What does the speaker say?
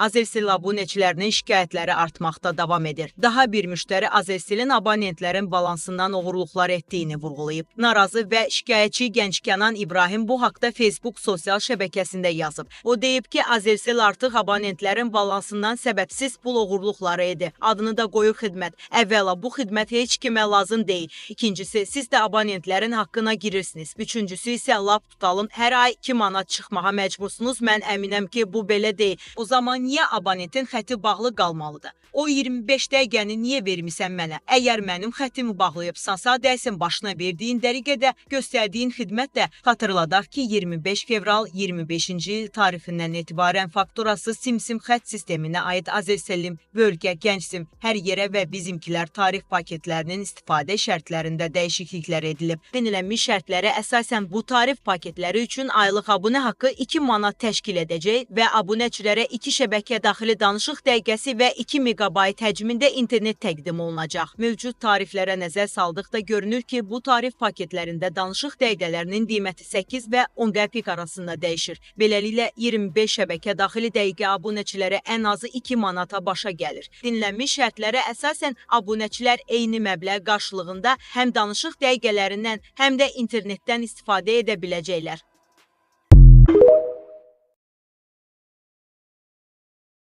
Azercell abunəçilərinin şikayətləri artmaqda davam edir. Daha bir müştəri Azercellin abonentlərin balansından oğurluqlar etdiyini vurğulayıb. Narazı və şikayətçi Gənc Kənan İbrahim bu haqda Facebook sosial şəbəkəsində yazıb. O deyib ki, Azercell artıq abonentlərin balansından səbəbsiz pul oğurluqları edir. Adını da qoyur xidmət. Əvvəla bu xidmət heç kimə lazım deyil. İkincisi, siz də abonentlərin haqqına girirsiniz. Üçüncüsü isə lap tutalım, hər ay 2 manat çıxmağa məcbursunuz. Mən əminəm ki, bu belə deyil. O zaman niyə abonentin xətti bağlı qalmalıdır? O 25 dəqiqəni niyə vermisən mənə? Əgər mənim xəttimi bağlayıbsansa, dəysin başına verdiyin dəqiqədə göstərdiyin xidmət də xatırladaq ki, 25 fevral 25-ci il tarixindən etibarən fakturası SIM xətt sisteminə aid Azercellin bölgə, gənc SIM, hər yerə və bizimkilər tarif paketlərinin istifadə şərtlərində dəyişikliklər edilib. Yenilənmiş şərtlərə əsasən bu tarif paketləri üçün aylıq abunə haqqı 2 manat təşkil edəcək və abunəçilərə 2 şəbəkə daxili danışıq dəqiqəsi və 2 megabayt həcmində internet təqdim olunacaq. Mövcud tariflərə nəzər saldıqda görünür ki, bu tarif paketlərində danışıq dəqiqələrinin qiyməti 8 və 10 qəpik arasında dəyişir. Beləliklə 25 şəbəkə daxili dəqiqə abunəçilərə ən azı 2 manata başa gəlir. Dinlənmiş şərtlərə əsasən abunəçilər eyni məbləğ qarşılığında həm danışıq dəqiqələrindən, həm də internetdən istifadə edə biləcəklər.